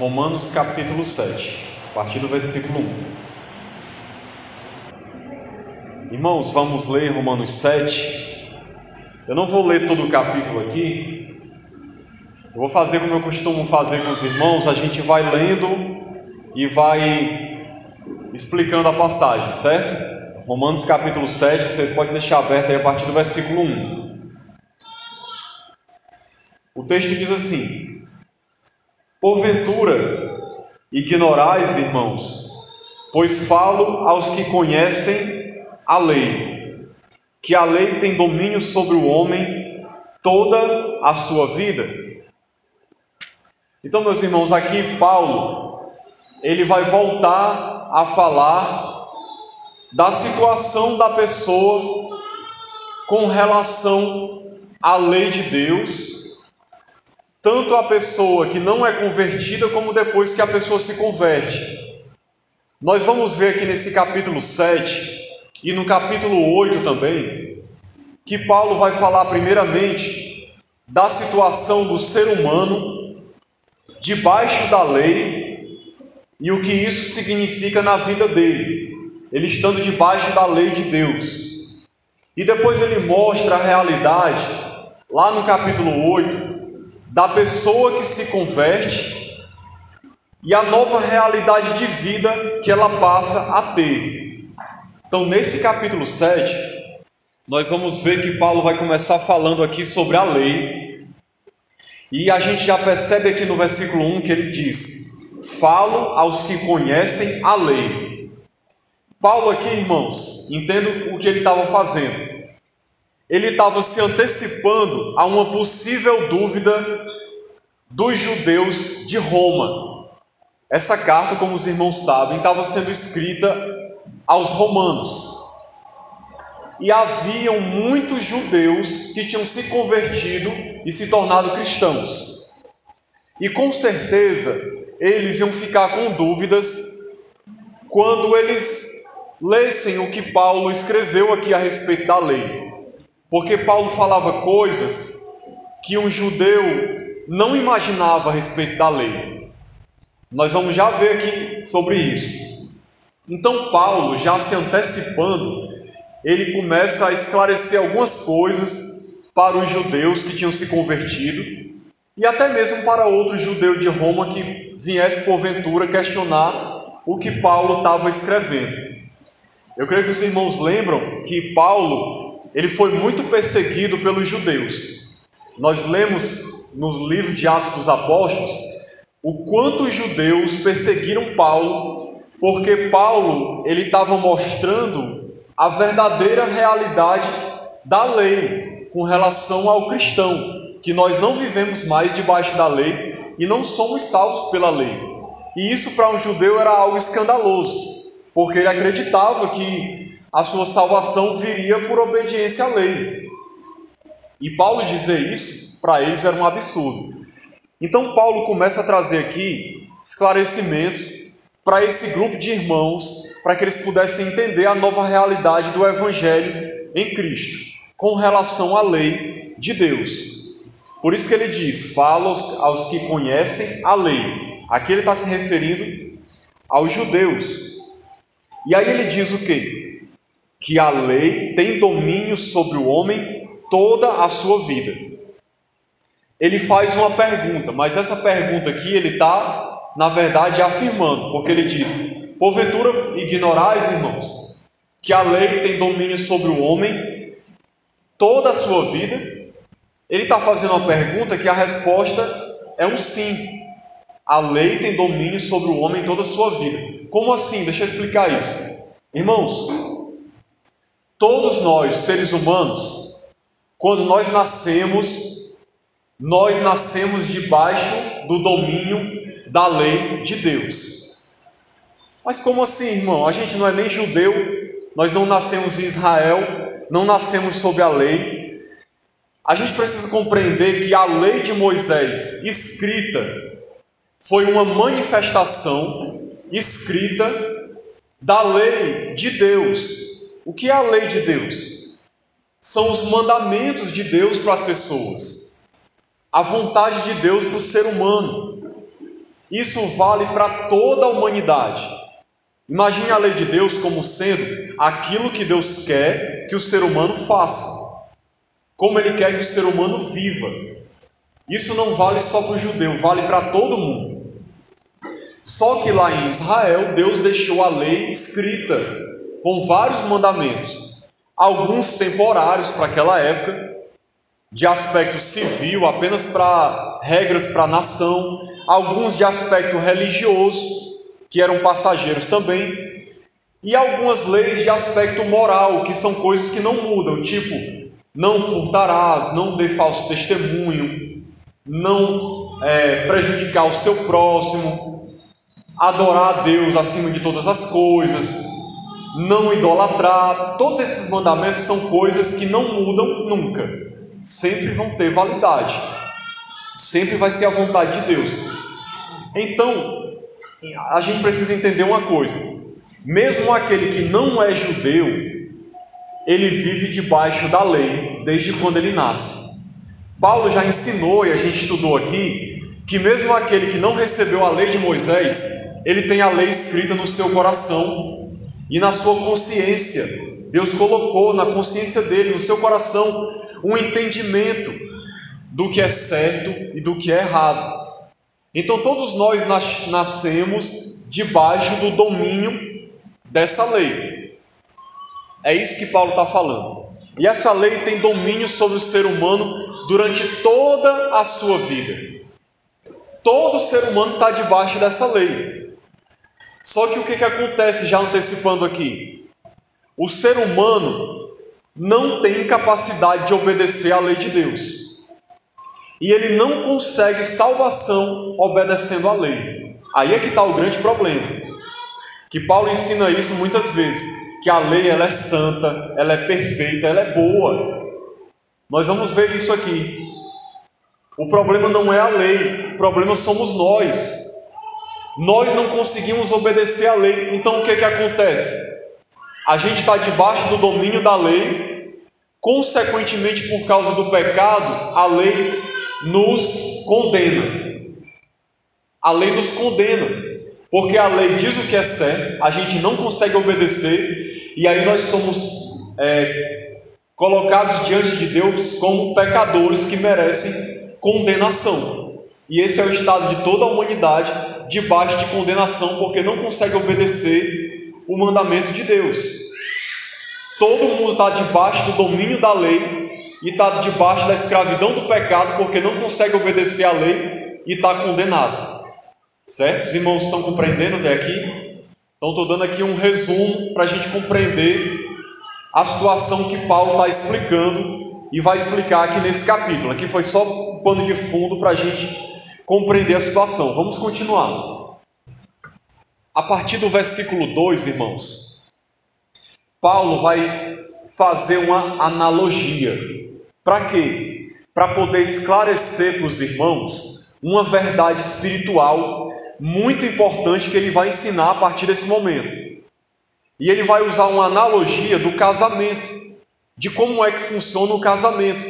Romanos capítulo 7, a partir do versículo 1. Irmãos, vamos ler Romanos 7. Eu não vou ler todo o capítulo aqui. Eu vou fazer como eu costumo fazer com os irmãos. A gente vai lendo e vai explicando a passagem, certo? Romanos capítulo 7, você pode deixar aberto aí a partir do versículo 1. O texto diz assim: porventura ignorais, irmãos, pois falo aos que conhecem a lei, que a lei tem domínio sobre o homem toda a sua vida. Então, meus irmãos, aqui Paulo, ele vai voltar a falar da situação da pessoa com relação à lei de Deus, tanto a pessoa que não é convertida, como depois que a pessoa se converte. Nós vamos ver aqui nesse capítulo 7 e no capítulo 8 também, que Paulo vai falar primeiramente da situação do ser humano debaixo da lei e o que isso significa na vida dele, ele estando debaixo da lei de Deus. E depois ele mostra a realidade, lá no capítulo 8, da pessoa que se converte e a nova realidade de vida que ela passa a ter. Então, nesse capítulo 7, nós vamos ver que Paulo vai começar falando aqui sobre a lei. E a gente já percebe aqui no versículo 1 que ele diz: falo aos que conhecem a lei. Paulo aqui, irmãos, entendo o que ele estava fazendo. Ele estava se antecipando a uma possível dúvida dos judeus de Roma. Essa carta, como os irmãos sabem, estava sendo escrita aos romanos. E haviam muitos judeus que tinham se convertido e se tornado cristãos. E com certeza eles iam ficar com dúvidas quando eles lessem o que Paulo escreveu aqui a respeito da lei. Porque Paulo falava coisas que um judeu não imaginava a respeito da lei. Nós vamos já ver aqui sobre isso. Então Paulo, já se antecipando, ele começa a esclarecer algumas coisas para os judeus que tinham se convertido e até mesmo para outro judeu de Roma que viesse porventura questionar o que Paulo estava escrevendo. Eu creio que os irmãos lembram que Paulo, ele foi muito perseguido pelos judeus. Nós lemos nos livros de Atos dos Apóstolos o quanto os judeus perseguiram Paulo, porque Paulo ele estava mostrando a verdadeira realidade da lei com relação ao cristão, que nós não vivemos mais debaixo da lei e não somos salvos pela lei. E isso para um judeu era algo escandaloso, porque ele acreditava que a sua salvação viria por obediência à lei. E Paulo dizer isso, para eles era um absurdo. Então Paulo começa a trazer aqui esclarecimentos para esse grupo de irmãos, para que eles pudessem entender a nova realidade do Evangelho em Cristo, com relação à lei de Deus. Por isso que ele diz: fala aos que conhecem a lei. Aqui ele está se referindo aos judeus. E aí ele diz o quê? Que a lei tem domínio sobre o homem toda a sua vida. Ele faz uma pergunta, mas essa pergunta aqui ele está, na verdade, afirmando, porque ele diz: porventura ignorais, irmãos, que a lei tem domínio sobre o homem toda a sua vida? Ele está fazendo uma pergunta que a resposta é um sim. A lei tem domínio sobre o homem toda a sua vida. Como assim? Deixa eu explicar isso. Irmãos, todos nós, seres humanos, quando nós nascemos debaixo do domínio da lei de Deus. Mas como assim, irmão? A gente não é nem judeu, nós não nascemos em Israel, não nascemos sob a lei. A gente precisa compreender que a lei de Moisés, escrita, foi uma manifestação escrita da lei de Deus. O que é a lei de Deus? São os mandamentos de Deus para as pessoas, a vontade de Deus para o ser humano. Isso vale para toda a humanidade. Imagine a lei de Deus como sendo aquilo que Deus quer que o ser humano faça, como Ele quer que o ser humano viva. Isso não vale só para o judeu, vale para todo mundo. Só que lá em Israel, Deus deixou a lei escrita, com vários mandamentos, alguns temporários para aquela época, de aspecto civil, apenas para regras para a nação, alguns de aspecto religioso, que eram passageiros também, e algumas leis de aspecto moral, que são coisas que não mudam, tipo, não furtarás, não dê falso testemunho, não prejudicar o seu próximo, adorar a Deus acima de todas as coisas, não idolatrar. Todos esses mandamentos são coisas que não mudam nunca, sempre vão ter validade, sempre vai ser a vontade de Deus. Então, a gente precisa entender uma coisa: mesmo aquele que não é judeu, ele vive debaixo da lei desde quando ele nasce. Paulo já ensinou, e a gente estudou aqui, que mesmo aquele que não recebeu a lei de Moisés, ele tem a lei escrita no seu coração e na sua consciência. Deus colocou na consciência dele, no seu coração, um entendimento do que é certo e do que é errado. Então todos nós nascemos debaixo do domínio dessa lei. É isso que Paulo está falando. E essa lei tem domínio sobre o ser humano durante toda a sua vida. Todo ser humano está debaixo dessa lei. Só que o que acontece, já antecipando aqui? O ser humano não tem capacidade de obedecer à lei de Deus. E ele não consegue salvação obedecendo à lei. Aí é que está o grande problema. Que Paulo ensina isso muitas vezes, que a lei ela é santa, ela é perfeita, ela é boa. Nós vamos ver isso aqui. O problema não é a lei, o problema somos nós. Nós não conseguimos obedecer à lei. Então o que acontece? A gente está debaixo do domínio da lei, consequentemente por causa do pecado, a lei nos condena. A lei nos condena, porque a lei diz o que é certo, a gente não consegue obedecer, e aí nós somos colocados diante de Deus como pecadores que merecem condenação. E esse é o estado de toda a humanidade, debaixo de condenação, porque não consegue obedecer o mandamento de Deus. Todo mundo está debaixo do domínio da lei e está debaixo da escravidão do pecado, porque não consegue obedecer à lei e está condenado. Certo? Os irmãos estão compreendendo até aqui? Então estou dando aqui um resumo para a gente compreender a situação que Paulo está explicando e vai explicar aqui nesse capítulo. Aqui foi só um pano de fundo para a gente compreender a situação. Vamos continuar. A partir do versículo 2, irmãos, Paulo vai fazer uma analogia. Para quê? Para poder esclarecer para os irmãos uma verdade espiritual muito importante que ele vai ensinar a partir desse momento. E ele vai usar uma analogia do casamento, de como é que funciona o casamento,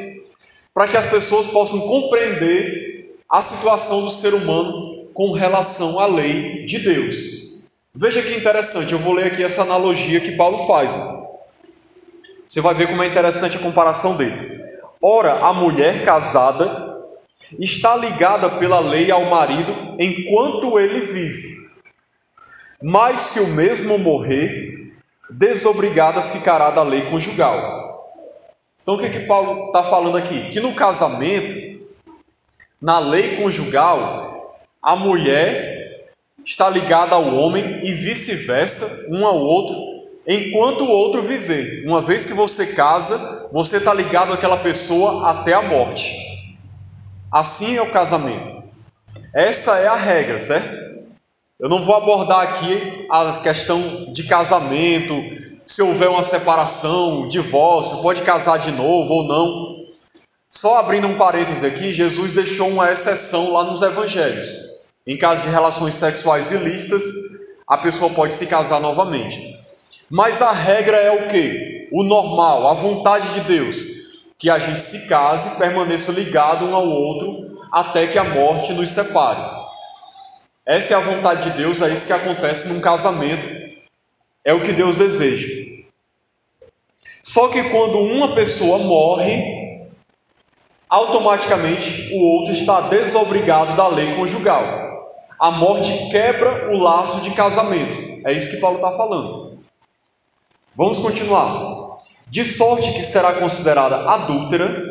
para que as pessoas possam compreender a situação do ser humano com relação à lei de Deus. Veja que interessante, eu vou ler aqui essa analogia que Paulo faz. Você vai ver como é interessante a comparação dele. Ora, a mulher casada está ligada pela lei ao marido enquanto ele vive. Mas se o mesmo morrer, desobrigada ficará da lei conjugal. Então o que Paulo está falando aqui? Que no casamento, na lei conjugal, a mulher está ligada ao homem e vice-versa, um ao outro, enquanto o outro viver. Uma vez que você casa, você está ligado àquela pessoa até a morte. Assim é o casamento. Essa é a regra, certo? Eu não vou abordar aqui a questão de casamento, se houver uma separação, divórcio, pode casar de novo ou não. Só abrindo um parêntese aqui, Jesus deixou uma exceção lá nos evangelhos. Em caso de relações sexuais ilícitas, a pessoa pode se casar novamente. Mas a regra é o quê? O normal, a vontade de Deus, que a gente se case, permaneça ligado um ao outro, até que a morte nos separe. Essa é a vontade de Deus, é isso que acontece num casamento, é o que Deus deseja. Só que quando uma pessoa morre, automaticamente o outro está desobrigado da lei conjugal. A morte quebra o laço de casamento. É isso que Paulo está falando. Vamos continuar. De sorte que será considerada adúltera,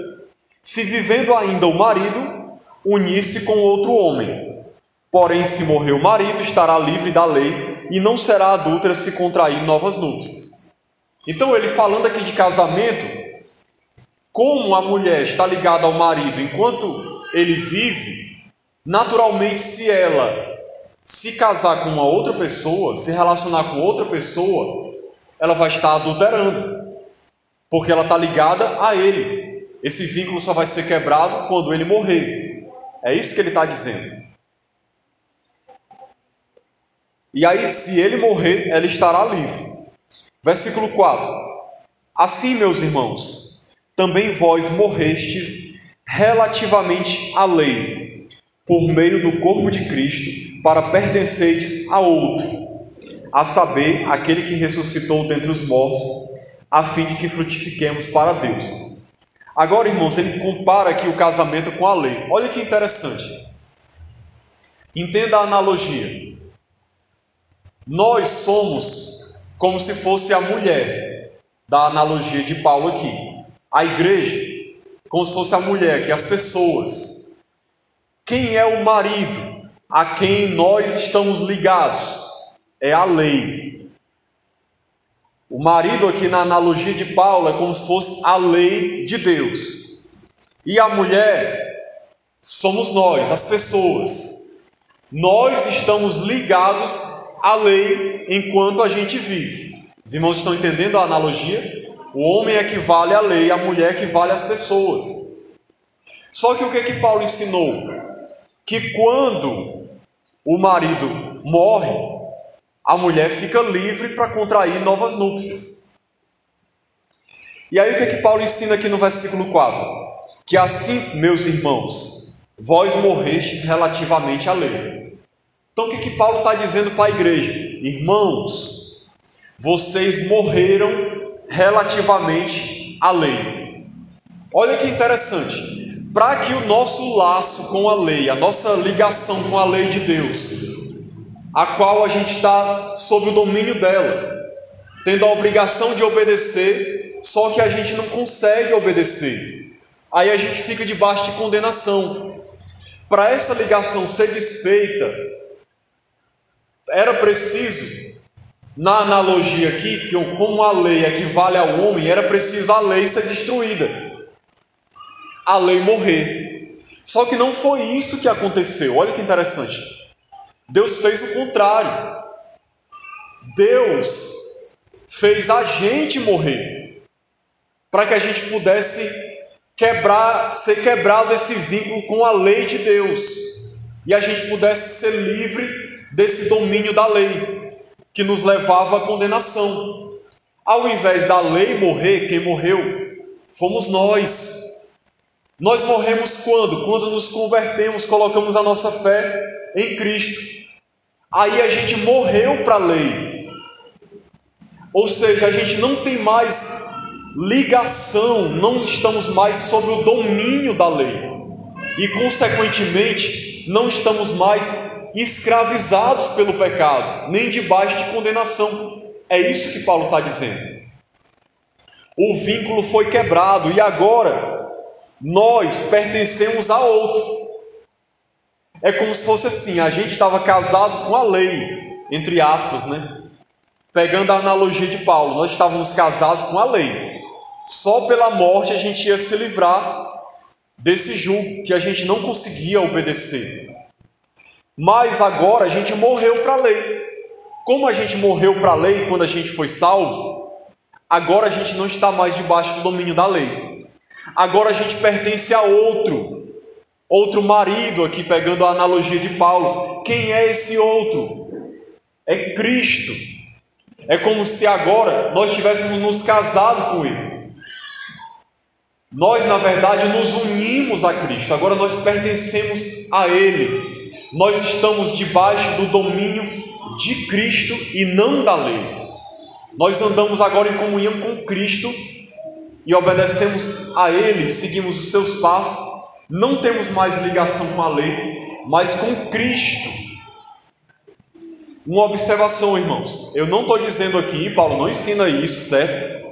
se vivendo ainda o marido, unir-se com outro homem. Porém, se morrer o marido, estará livre da lei e não será adúltera se contrair novas núpcias. Então, ele falando aqui de casamento, como a mulher está ligada ao marido enquanto ele vive, naturalmente, se ela se casar com uma outra pessoa, se relacionar com outra pessoa, ela vai estar adulterando, porque ela está ligada a ele. Esse vínculo só vai ser quebrado quando ele morrer. É isso que ele está dizendo. E aí, se ele morrer, ela estará livre. Versículo 4. Assim, meus irmãos, também vós morrestes relativamente à lei, por meio do corpo de Cristo, para pertenceres a outro, a saber, aquele que ressuscitou dentre os mortos, a fim de que frutifiquemos para Deus. Agora, irmãos, ele compara aqui o casamento com a lei. Olha que interessante. Entenda a analogia. Nós somos como se fosse a mulher, da analogia de Paulo aqui. A igreja, como se fosse a mulher, que as pessoas. Quem é o marido a quem nós estamos ligados? É a lei. O marido aqui na analogia de Paulo é como se fosse a lei de Deus. E a mulher somos nós, as pessoas. Nós estamos ligados à lei enquanto a gente vive. Os irmãos estão entendendo a analogia? O homem equivale à lei, a mulher equivale às pessoas. Só que o que Paulo ensinou? Que quando o marido morre, a mulher fica livre para contrair novas núpcias. E aí o que Paulo ensina aqui no versículo 4? Que assim, meus irmãos, vós morrestes relativamente à lei. Então o que Paulo está dizendo para a igreja? Irmãos, vocês morreram relativamente à lei. Olha que interessante. Para que o nosso laço com a lei, a nossa ligação com a lei de Deus, a qual a gente está sob o domínio dela, tendo a obrigação de obedecer, só que a gente não consegue obedecer. Aí a gente fica debaixo de condenação. Para essa ligação ser desfeita, era preciso, na analogia aqui, que como a lei equivale ao homem, era preciso a lei ser destruída, a lei morrer. Só que não foi isso que aconteceu. Olha que interessante. Deus fez o contrário. Deus fez a gente morrer, para que a gente pudesse ser quebrado esse vínculo com a lei de Deus, e a gente pudesse ser livre desse domínio da lei, que nos levava à condenação. Ao invés da lei morrer, quem morreu fomos nós. Nós morremos quando? Quando nos convertemos, colocamos a nossa fé em Cristo. Aí a gente morreu para a lei. Ou seja, a gente não tem mais ligação, não estamos mais sob o domínio da lei. E, consequentemente, não estamos mais escravizados pelo pecado, nem debaixo de condenação. É isso que Paulo está dizendo. O vínculo foi quebrado e agora nós pertencemos a outro. É como se fosse assim, a gente estava casado com a lei, entre aspas, né? Pegando a analogia de Paulo, nós estávamos casados com a lei. Só pela morte a gente ia se livrar desse jugo que a gente não conseguia obedecer. Mas agora a gente morreu para a lei. Como a gente morreu para a lei quando a gente foi salvo, agora a gente não está mais debaixo do domínio da lei. Agora a gente pertence a outro marido, aqui pegando a analogia de Paulo. Quem é esse outro? É Cristo. É como se agora nós tivéssemos nos casado com Ele. Nós, na verdade, nos unimos a Cristo. Agora nós pertencemos a Ele. nós estamos debaixo do domínio de Cristo e não da lei. Nós andamos agora em comunhão com Cristo e obedecemos a Ele, seguimos os seus passos, não temos mais ligação com a lei, mas com Cristo. Uma observação, irmãos, eu não estou dizendo aqui, Paulo não ensina isso, certo?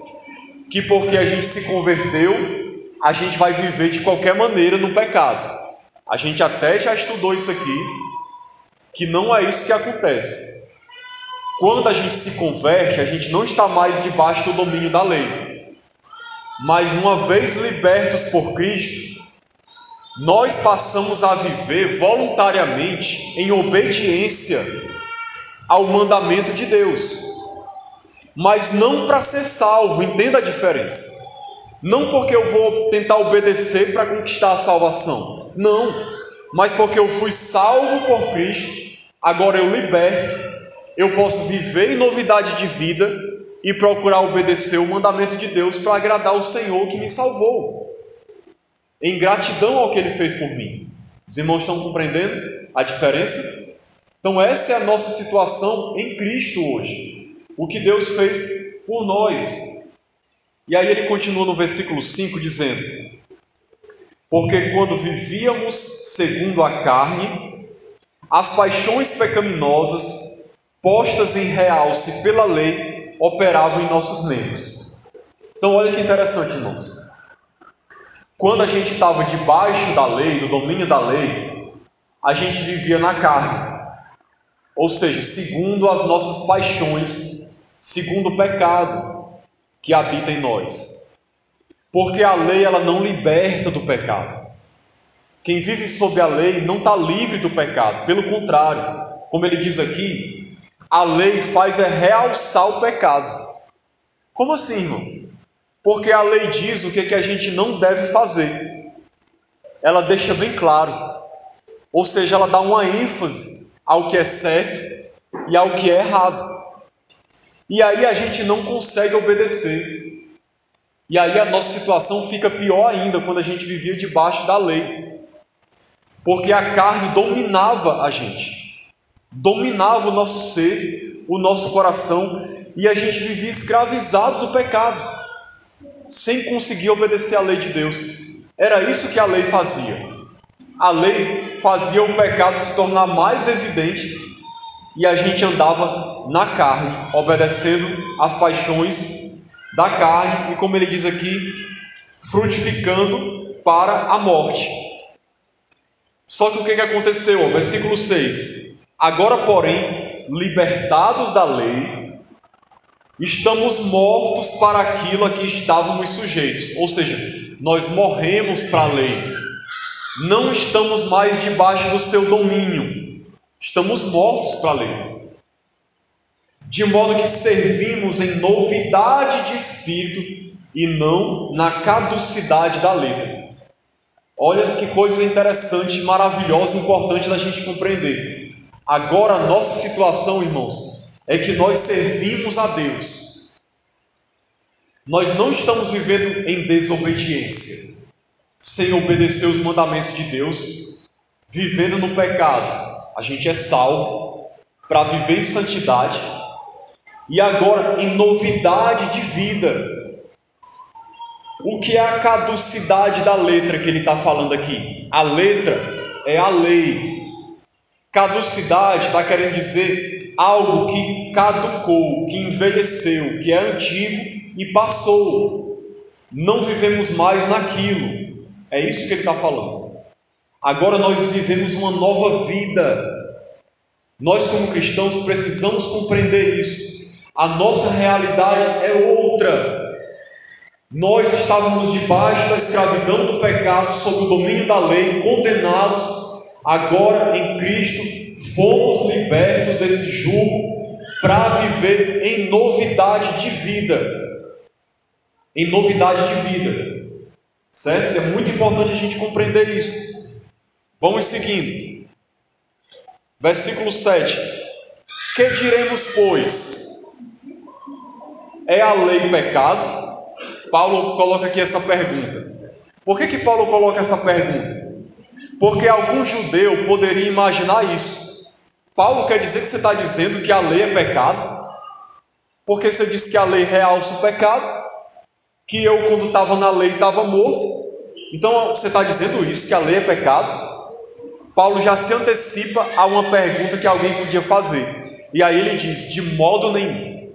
Que porque a gente se converteu, a gente vai viver de qualquer maneira no pecado. A gente até já estudou isso aqui, que não é isso que acontece. Quando a gente se converte, a gente não está mais debaixo do domínio da lei. Mas uma vez libertos por Cristo, nós passamos a viver voluntariamente em obediência ao mandamento de Deus. Mas não para ser salvo, entenda a diferença. Não porque eu vou tentar obedecer para conquistar a salvação. Não, mas porque eu fui salvo por Cristo, agora eu liberto. Eu posso viver em novidade de vida e procurar obedecer o mandamento de Deus para agradar o Senhor que me salvou, em gratidão ao que Ele fez por mim. Os irmãos estão compreendendo a diferença? Então essa é a nossa situação em Cristo hoje, o que Deus fez por nós. E aí ele continua no versículo 5 dizendo: porque quando vivíamos segundo a carne, as paixões pecaminosas postas em realce pela lei, operavam em nossos membros. Então olha que interessante, irmãos. Quando a gente estava debaixo da lei, do domínio da lei, a gente vivia na carne. Ou seja, segundo as nossas paixões, segundo o pecado que habita em nós. Porque a lei, ela não liberta do pecado. Quem vive sob a lei não está livre do pecado. Pelo contrário, como ele diz aqui, a lei faz realçar o pecado. Como assim, irmão? Porque a lei diz o que a gente não deve fazer. Ela deixa bem claro. Ou seja, ela dá uma ênfase ao que é certo e ao que é errado. E aí a gente não consegue obedecer. E aí a nossa situação fica pior ainda quando a gente vivia debaixo da lei. Porque a carne dominava a gente. Dominava o nosso ser, o nosso coração, e a gente vivia escravizado do pecado, sem conseguir obedecer à lei de Deus. Era isso que a lei fazia. A lei fazia o pecado se tornar mais evidente, e a gente andava na carne, obedecendo às paixões da carne, e como ele diz aqui, frutificando para a morte. Só que o que aconteceu? Versículo 6. Agora, porém, libertados da lei, estamos mortos para aquilo a que estávamos sujeitos. Ou seja, nós morremos para a lei. Não estamos mais debaixo do seu domínio. Estamos mortos para a lei. De modo que servimos em novidade de espírito e não na caducidade da letra. Olha que coisa interessante, maravilhosa, importante da gente compreender. Agora a nossa situação, irmãos, é que nós servimos a Deus. Nós não estamos vivendo em desobediência, sem obedecer os mandamentos de Deus, vivendo no pecado. A gente é salvo para viver em santidade e agora em novidade de vida. O que é a caducidade da letra que ele está falando aqui? A letra é a lei. Caducidade está querendo dizer algo que caducou, que envelheceu, que é antigo e passou. Não vivemos mais naquilo. É isso que ele está falando. Agora nós vivemos uma nova vida. Nós, como cristãos, precisamos compreender isso. A nossa realidade é outra. Nós estávamos debaixo da escravidão do pecado, sob o domínio da lei, condenados. Agora, em Cristo, fomos libertos desse jugo para viver em novidade de vida. Em novidade de vida. Certo? É muito importante a gente compreender isso. Vamos seguindo. Versículo 7. Que diremos, pois? É a lei pecado? Paulo coloca aqui essa pergunta. Por que Paulo coloca essa pergunta? Porque algum judeu poderia imaginar isso. Paulo quer dizer que você está dizendo que a lei é pecado? Porque você disse que a lei realça o pecado, que eu, quando estava na lei, estava morto. Então você está dizendo isso, que a lei é pecado? Paulo já se antecipa a uma pergunta que alguém podia fazer. E aí ele diz, de modo nenhum.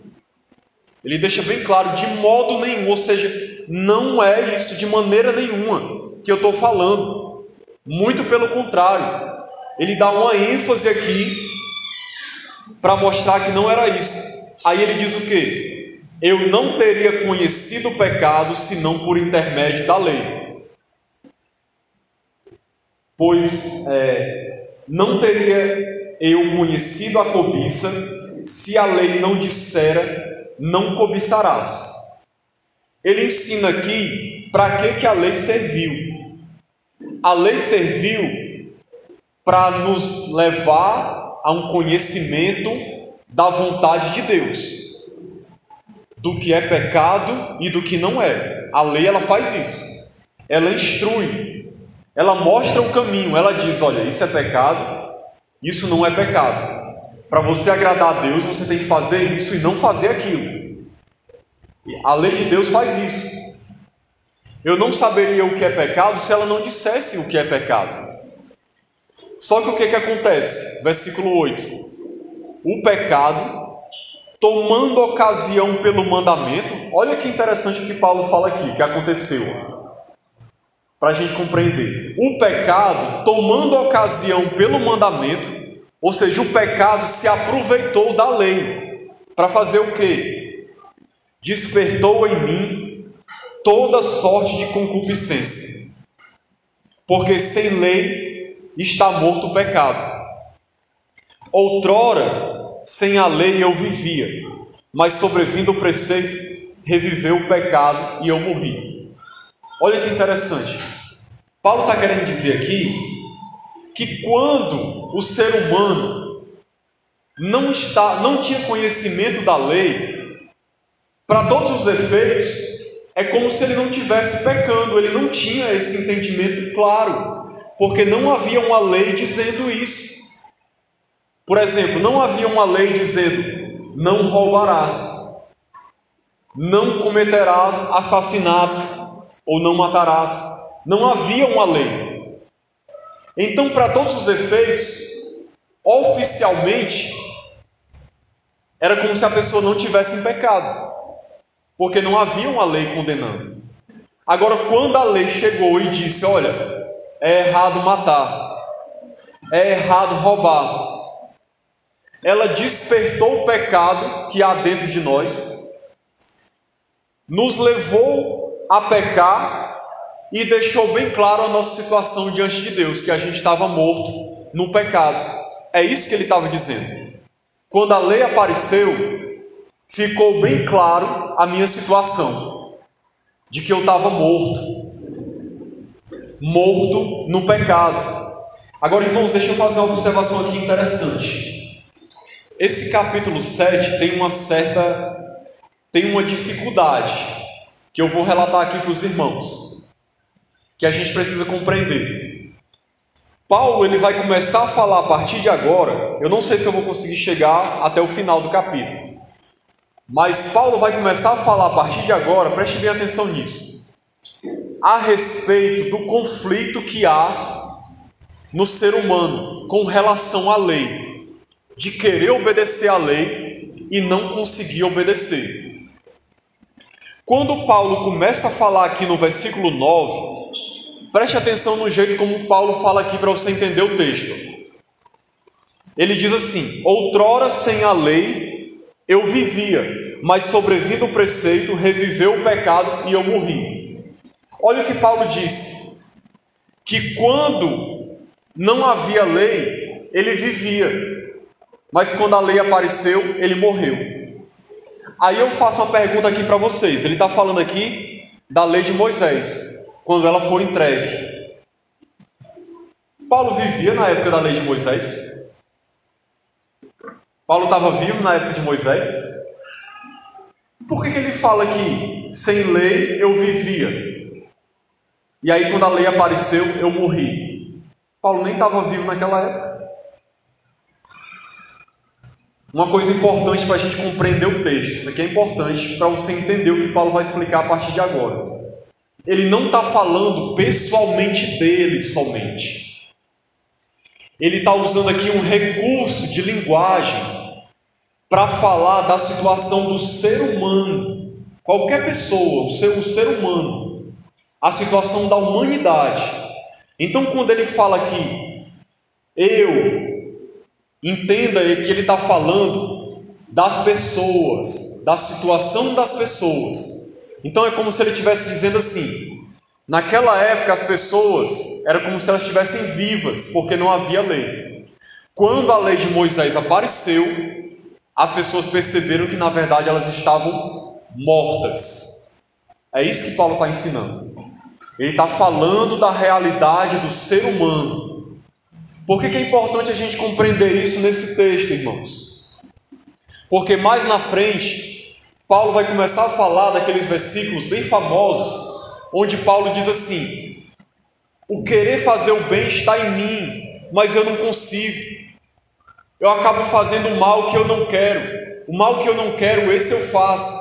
Ele deixa bem claro, de modo nenhum, ou seja, não é isso de maneira nenhuma que eu estou falando. Muito pelo contrário. Ele dá uma ênfase aqui para mostrar que não era isso. Aí ele diz o quê? Eu não teria conhecido o pecado senão por intermédio da lei. Pois não teria eu conhecido a cobiça se a lei não dissera não cobiçarás. Ele ensina aqui para que a lei serviu. A lei serviu para nos levar a um conhecimento da vontade de Deus, do que é pecado e do que não é. A lei, ela faz isso. Ela instrui, ela mostra o caminho, ela diz, olha, isso é pecado, isso não é pecado. Para você agradar a Deus, você tem que fazer isso e não fazer aquilo. A lei de Deus faz isso. Eu não saberia o que é pecado se ela não dissesse o que é pecado. Só que o que acontece? Versículo 8. O pecado, tomando ocasião pelo mandamento, olha que interessante o que Paulo fala aqui, que aconteceu, para a gente compreender. O pecado, tomando ocasião pelo mandamento, ou seja, o pecado se aproveitou da lei, para fazer o quê? Despertou em mim toda sorte de concupiscência, porque sem lei está morto o pecado. Outrora, sem a lei eu vivia, mas sobrevindo o preceito, reviveu o pecado e eu morri. Olha que interessante. Paulo está querendo dizer aqui que quando o ser humano não tinha conhecimento da lei, para todos os efeitos, é como se ele não estivesse pecando, ele não tinha esse entendimento claro, porque não havia uma lei dizendo isso. Por exemplo, não havia uma lei dizendo, não roubarás, não cometerás assassinato, ou não matarás. Não havia uma lei. Então, para todos os efeitos, oficialmente, era como se a pessoa não tivesse em pecado, porque não havia uma lei condenando. Agora, quando a lei chegou e disse, olha, é errado matar, é errado roubar, ela despertou o pecado que há dentro de nós, nos levou a pecar e deixou bem claro a nossa situação diante de Deus, que a gente estava morto no pecado. É isso que ele estava dizendo. Quando a lei apareceu, ficou bem claro a minha situação, de que eu estava morto no pecado. Agora, irmãos, deixa eu fazer uma observação aqui interessante. Esse capítulo 7 tem uma dificuldade, que eu vou relatar aqui para os irmãos, que a gente precisa compreender. Paulo, ele vai começar a falar a partir de agora, eu não sei se eu vou conseguir chegar até o final do capítulo, mas Paulo vai começar a falar a partir de agora, preste bem atenção nisso, a respeito do conflito que há no ser humano com relação à lei, de querer obedecer à lei e não conseguir obedecer. Quando Paulo começa a falar aqui no versículo 9, preste atenção no jeito como Paulo fala aqui para você entender o texto. Ele diz assim, outrora sem a lei eu vivia, mas sobrevindo o preceito, reviveu o pecado e eu morri. Olha o que Paulo disse, que quando não havia lei, ele vivia, mas quando a lei apareceu, ele morreu. Aí eu faço uma pergunta aqui para vocês. Ele está falando aqui da lei de Moisés, quando ela foi entregue. Paulo vivia na época da lei de Moisés? Paulo estava vivo na época de Moisés? Por que ele fala que sem lei eu vivia? E aí quando a lei apareceu, eu morri? Paulo nem estava vivo naquela época. Uma coisa importante para a gente compreender o texto, isso aqui é importante para você entender o que Paulo vai explicar a partir de agora. Ele não está falando pessoalmente dele somente. Ele está usando aqui um recurso de linguagem para falar da situação do ser humano, qualquer pessoa, o ser humano, a situação da humanidade. Então, quando ele fala aqui, entenda que ele está falando das pessoas, da situação das pessoas. Então, é como se ele estivesse dizendo assim, naquela época as pessoas, era como se elas estivessem vivas, porque não havia lei. Quando a lei de Moisés apareceu, as pessoas perceberam que na verdade elas estavam mortas. É isso que Paulo está ensinando. Ele está falando da realidade do ser humano. Por que é importante a gente compreender isso nesse texto, irmãos? Porque mais na frente, Paulo vai começar a falar daqueles versículos bem famosos, onde Paulo diz assim: o querer fazer o bem está em mim, mas eu não consigo. Eu acabo fazendo o mal que eu não quero. O mal que eu não quero, esse eu faço.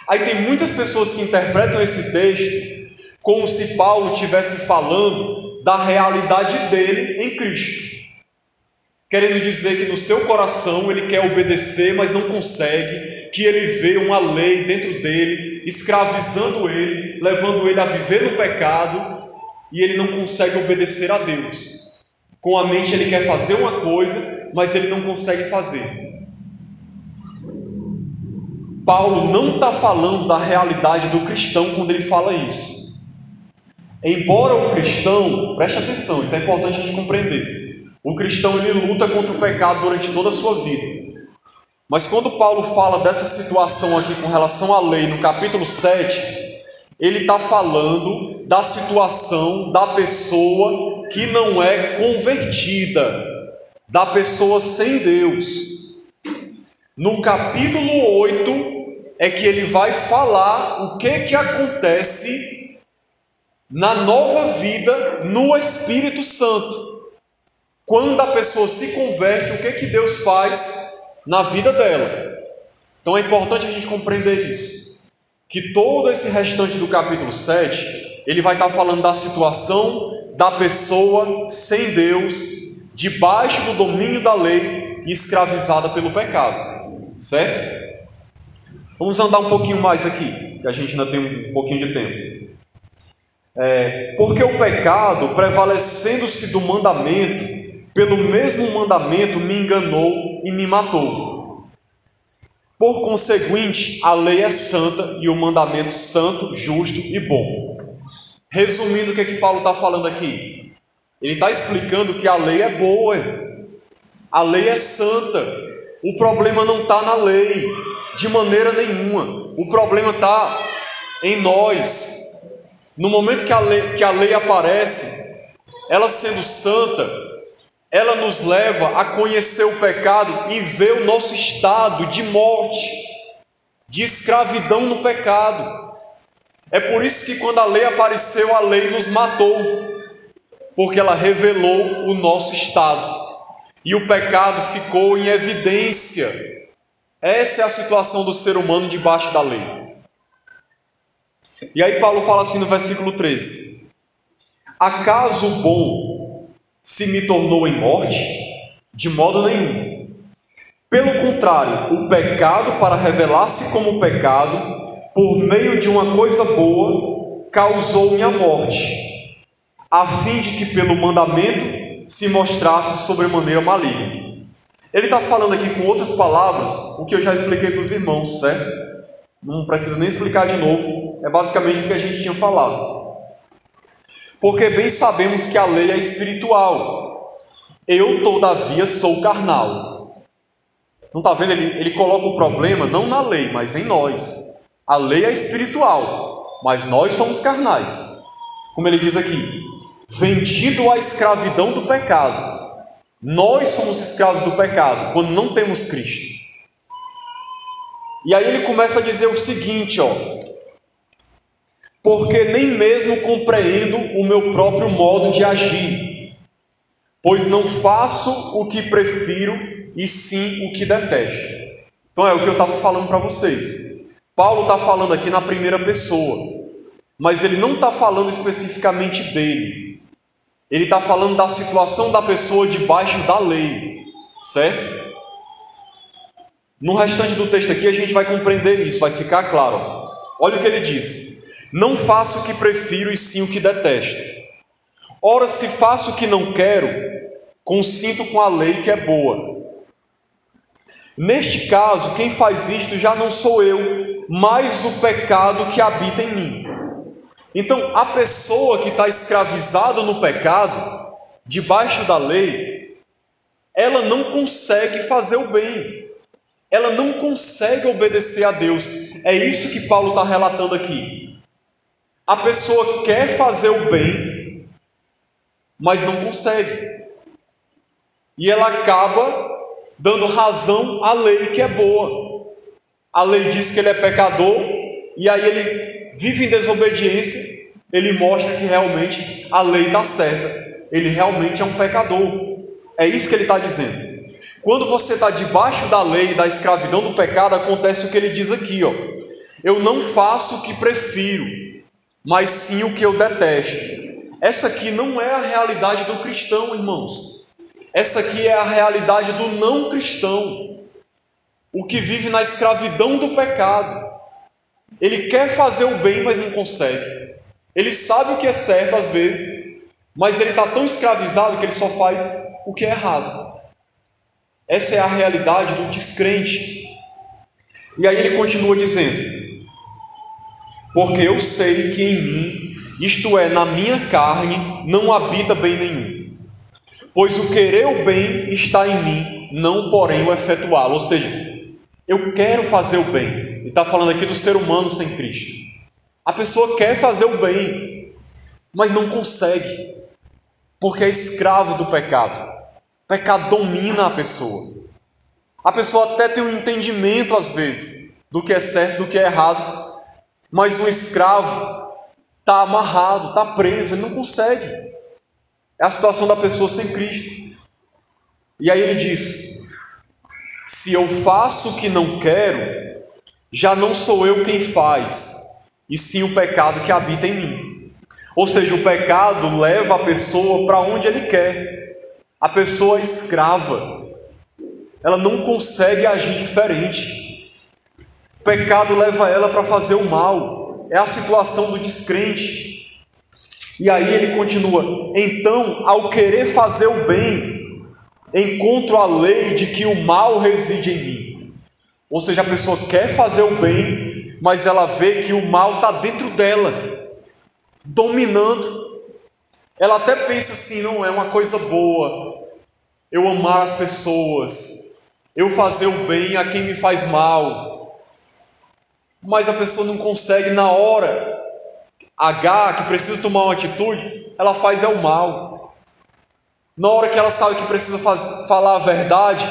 Aí tem muitas pessoas que interpretam esse texto como se Paulo estivesse falando da realidade dele em Cristo, querendo dizer que no seu coração ele quer obedecer, mas não consegue, que ele vê uma lei dentro dele, escravizando ele, levando ele a viver no pecado, e ele não consegue obedecer a Deus. Com a mente ele quer fazer uma coisa, mas ele não consegue fazer. Paulo não está falando da realidade do cristão quando ele fala isso. Embora o cristão, preste atenção, isso é importante a gente compreender. O cristão ele luta contra o pecado durante toda a sua vida. Mas quando Paulo fala dessa situação aqui com relação à lei, no capítulo 7, ele está falando da situação da pessoa que não é convertida, da pessoa sem Deus. No capítulo 8 é que ele vai falar o que acontece na nova vida no Espírito Santo. Quando a pessoa se converte, o que Deus faz na vida dela? Então é importante a gente compreender isso, que todo esse restante do capítulo 7, ele vai estar falando da situação da pessoa sem Deus, debaixo do domínio da lei e escravizada pelo pecado, certo? Vamos andar um pouquinho mais aqui, que a gente ainda tem um pouquinho de tempo. Porque o pecado, prevalecendo-se do mandamento, pelo mesmo mandamento me enganou e me matou. Por conseguinte, a lei é santa e o mandamento santo, justo e bom. Resumindo, o que que Paulo está falando aqui? Ele está explicando que a lei é boa, a lei é santa. O problema não está na lei, de maneira nenhuma. O problema está em nós. No momento que a lei aparece, ela sendo santa, ela nos leva a conhecer o pecado e ver o nosso estado de morte, de escravidão no pecado. É por isso que quando a lei apareceu, a lei nos matou, porque ela revelou o nosso estado e o pecado ficou em evidência. Essa é a situação do ser humano debaixo da lei. E aí Paulo fala assim no versículo 13: acaso o bom se me tornou em morte? De modo nenhum. Pelo contrário, o pecado, para revelar-se como pecado, por meio de uma coisa boa, causou-me a morte, a fim de que pelo mandamento se mostrasse sobremaneira maligno. Ele está falando aqui com outras palavras o que eu já expliquei para os irmãos, certo? Não precisa nem explicar de novo, é basicamente o que a gente tinha falado. Porque bem sabemos que a lei é espiritual. Eu, todavia, sou carnal. Não está vendo? Ele coloca o problema não na lei, mas em nós. A lei é espiritual, mas nós somos carnais. Como ele diz aqui, vendido à escravidão do pecado. Nós somos escravos do pecado quando não temos Cristo. E aí ele começa a dizer o seguinte, porque nem mesmo compreendo o meu próprio modo de agir. pois não faço o que prefiro, e sim o que detesto. Então é o que eu estava falando para vocês. Paulo está falando aqui na primeira pessoa, mas ele não está falando especificamente dele. Ele está falando da situação da pessoa debaixo da lei, certo? No restante do texto aqui a gente vai compreender isso, vai ficar claro. Olha o que ele diz: não faço o que prefiro e sim o que detesto. Ora, se faço o que não quero, consinto com a lei que é boa. Neste caso, quem faz isto já não sou eu, mas o pecado que habita em mim. Então, a pessoa que está escravizada no pecado, debaixo da lei, ela não consegue fazer o bem. Ela não consegue obedecer a Deus. É isso que Paulo está relatando aqui. A pessoa quer fazer o bem, mas não consegue. E ela acaba dando razão à lei que é boa. A lei diz que ele é pecador, e aí ele vive em desobediência, ele mostra que realmente a lei está certa. Ele realmente é um pecador. É isso que ele está dizendo. Quando você está debaixo da lei, da escravidão do pecado, acontece o que ele diz aqui, ó. Eu não faço o que prefiro, mas sim o que eu detesto. Essa aqui não é a realidade do cristão, irmãos. Essa aqui é a realidade do não cristão, o que vive na escravidão do pecado. Ele quer fazer o bem, mas não consegue. Ele sabe o que é certo às vezes, mas ele está tão escravizado que ele só faz o que é errado. Essa é a realidade do descrente. E aí ele continua dizendo: porque eu sei que em mim, isto é, na minha carne, não habita bem nenhum. Pois o querer o bem está em mim, não porém o efetuá-lo. Ou seja, eu quero fazer o bem. Ele está falando aqui do ser humano sem Cristo. A pessoa quer fazer o bem, mas não consegue, porque é escravo do pecado. O pecado domina a pessoa. A pessoa até tem um entendimento, às vezes, do que é certo, do que é errado, mas um escravo está amarrado, está preso, ele não consegue. É a situação da pessoa sem Cristo. E aí ele diz: se eu faço o que não quero, já não sou eu quem faz, e sim o pecado que habita em mim. Ou seja, o pecado leva a pessoa para onde ele quer. A pessoa é escrava, ela não consegue agir diferente. O pecado leva ela para fazer o mal. É a situação do descrente. E aí ele continua: então, ao querer fazer o bem, encontro a lei de que o mal reside em mim. Ou seja, a pessoa quer fazer o bem, mas ela vê que o mal está dentro dela, dominando. Ela até pensa assim: não é uma coisa boa eu amar as pessoas, eu fazer o bem a quem me faz mal. Mas a pessoa não consegue. Na hora H, que precisa tomar uma atitude, ela faz o mal. Na hora que ela sabe que precisa falar a verdade,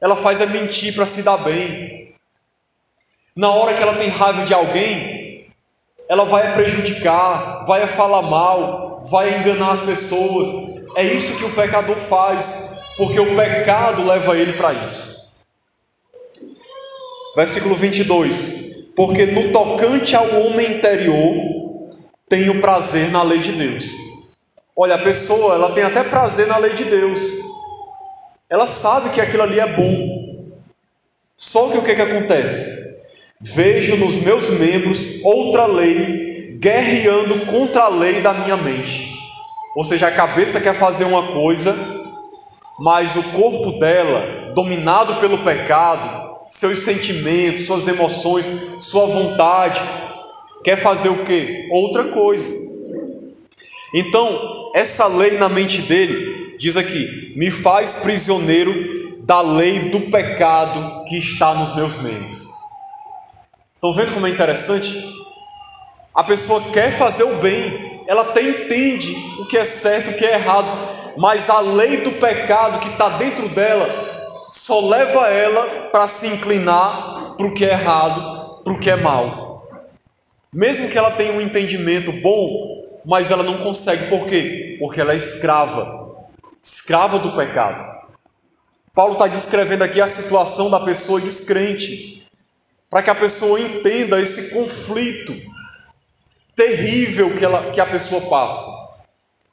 ela faz mentir para se dar bem. Na hora que ela tem raiva de alguém, ela vai prejudicar, vai falar mal, vai enganar as pessoas. É isso que o pecador faz, porque o pecado leva ele para isso. Versículo 22. Porque no tocante ao homem interior, tenho prazer na lei de Deus. Olha, a pessoa, ela tem até prazer na lei de Deus. Ela sabe que aquilo ali é bom. Só que o que acontece? Vejo nos meus membros outra lei guerreando contra a lei da minha mente. Ou seja, a cabeça quer fazer uma coisa, mas o corpo dela, dominado pelo pecado, seus sentimentos, suas emoções, sua vontade, quer fazer o quê? Outra coisa. Então, essa lei na mente dele, diz aqui, me faz prisioneiro da lei do pecado que está nos meus membros. Estão vendo como é interessante? A pessoa quer fazer o bem, ela até entende o que é certo, o que é errado, mas a lei do pecado que está dentro dela só leva ela para se inclinar para o que é errado, para o que é mal. Mesmo que ela tenha um entendimento bom, mas ela não consegue. Por quê? Porque ela é escrava. escrava do pecado. Paulo está descrevendo aqui a situação da pessoa descrente, para que a pessoa entenda esse conflito terrível que a pessoa passa,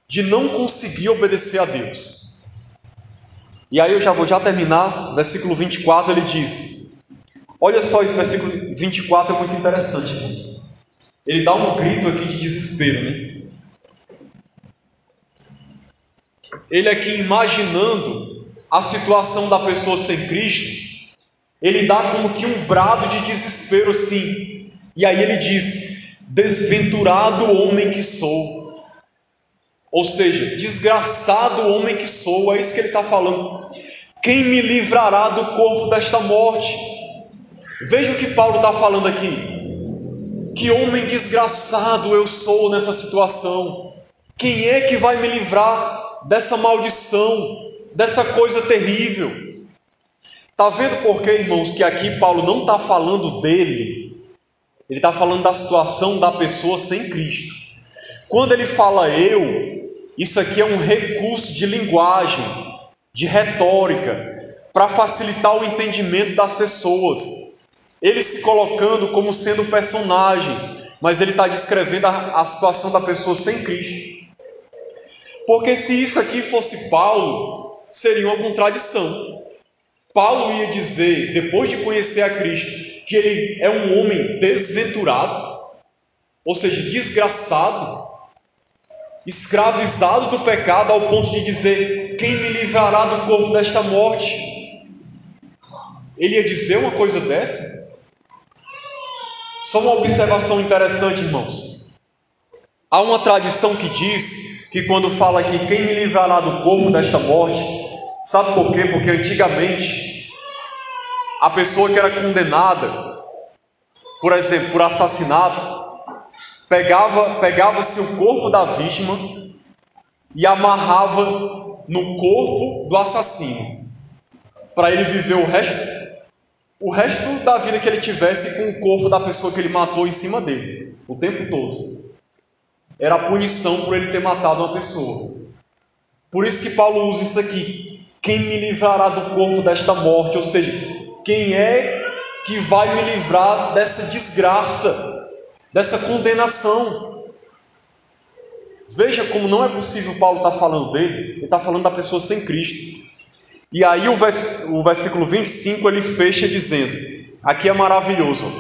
de não conseguir obedecer a Deus. E aí eu já vou terminar, versículo 24, ele diz, olha só, esse versículo 24 é muito interessante, irmãos. Ele dá um grito aqui de desespero, né? Ele aqui imaginando a situação da pessoa sem Cristo, ele dá como que um brado de desespero assim, e aí ele diz, desventurado homem que sou, ou seja, desgraçado homem que sou, é isso que ele está falando, quem me livrará do corpo desta morte? Veja o que Paulo está falando aqui, que homem desgraçado eu sou nessa situação, quem é que vai me livrar dessa maldição, dessa coisa terrível? Está vendo por que, irmãos, que aqui Paulo não está falando dele, ele está falando da situação da pessoa sem Cristo. Quando ele fala eu, isso aqui é um recurso de linguagem, de retórica, para facilitar o entendimento das pessoas. Ele se colocando como sendo personagem, mas ele está descrevendo a situação da pessoa sem Cristo. Porque se isso aqui fosse Paulo, seria uma contradição. Paulo ia dizer, depois de conhecer a Cristo, que ele é um homem desventurado, ou seja, desgraçado, escravizado do pecado, ao ponto de dizer, quem me livrará do corpo desta morte? Ele ia dizer uma coisa dessa? Só uma observação interessante, irmãos. Há uma tradição que diz que quando fala aqui, quem me livrará do corpo desta morte, sabe por quê? Porque antigamente, a pessoa que era condenada, por exemplo, por assassinato, pegava-se o corpo da vítima e amarrava no corpo do assassino, para ele viver o resto da vida que ele tivesse com o corpo da pessoa que ele matou em cima dele, o tempo todo. Era a punição por ele ter matado uma pessoa. Por isso que Paulo usa isso aqui, quem me livrará do corpo desta morte? Ou seja, quem é que vai me livrar dessa desgraça, dessa condenação? Veja como não é possível Paulo estar falando dele, ele está falando da pessoa sem Cristo. E aí o versículo 25 ele fecha dizendo, aqui é maravilhoso,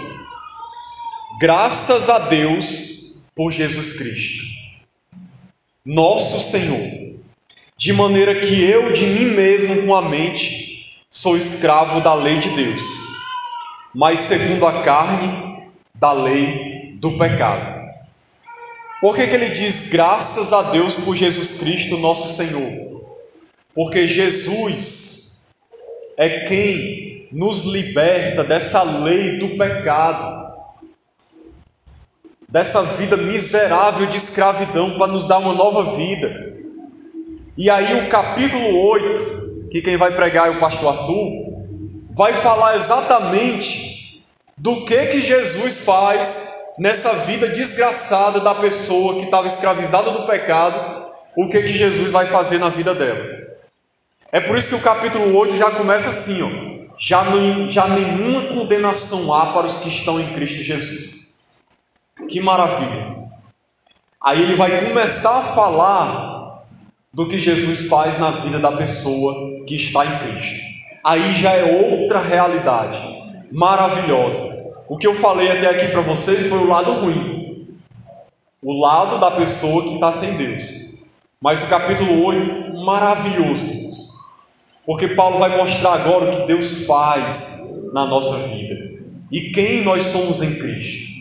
graças a Deus por Jesus Cristo, nosso Senhor, de maneira que eu de mim mesmo com a mente sou escravo da lei de Deus, mas segundo a carne da lei do pecado. Por que ele diz graças a Deus por Jesus Cristo nosso Senhor? Porque Jesus é quem nos liberta dessa lei do pecado, dessa vida miserável de escravidão, para nos dar uma nova vida. E aí o capítulo 8, que quem vai pregar é o pastor Arthur, vai falar exatamente do que Jesus faz nessa vida desgraçada da pessoa que estava escravizada do pecado, o que Jesus vai fazer na vida dela. É por isso que o capítulo 8 já começa assim, ó, já nenhuma condenação há para os que estão em Cristo Jesus. Que maravilha! Aí ele vai começar a falar do que Jesus faz na vida da pessoa que está em Cristo. Aí já é outra realidade maravilhosa. O que eu falei até aqui para vocês foi o lado ruim, o lado da pessoa que está sem Deus. Mas o capítulo 8, maravilhoso, irmãos, porque Paulo vai mostrar agora o que Deus faz na nossa vida e quem nós somos em Cristo.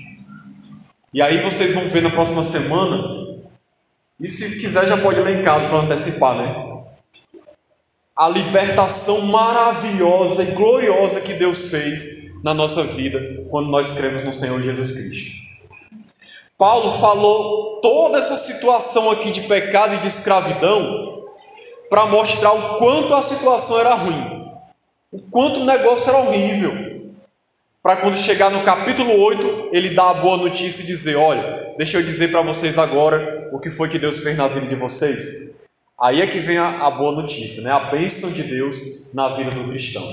E aí vocês vão ver na próxima semana, e se quiser já pode ler em casa para antecipar, né? A libertação maravilhosa e gloriosa que Deus fez na nossa vida quando nós cremos no Senhor Jesus Cristo. Paulo falou toda essa situação aqui de pecado e de escravidão para mostrar o quanto a situação era ruim, o quanto o negócio era horrível, para quando chegar no capítulo 8, ele dar a boa notícia e dizer, olha, deixa eu dizer para vocês agora o que foi que Deus fez na vida de vocês. Aí é que vem a boa notícia, né? A bênção de Deus na vida do cristão.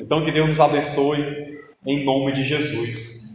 Então que Deus nos abençoe em nome de Jesus.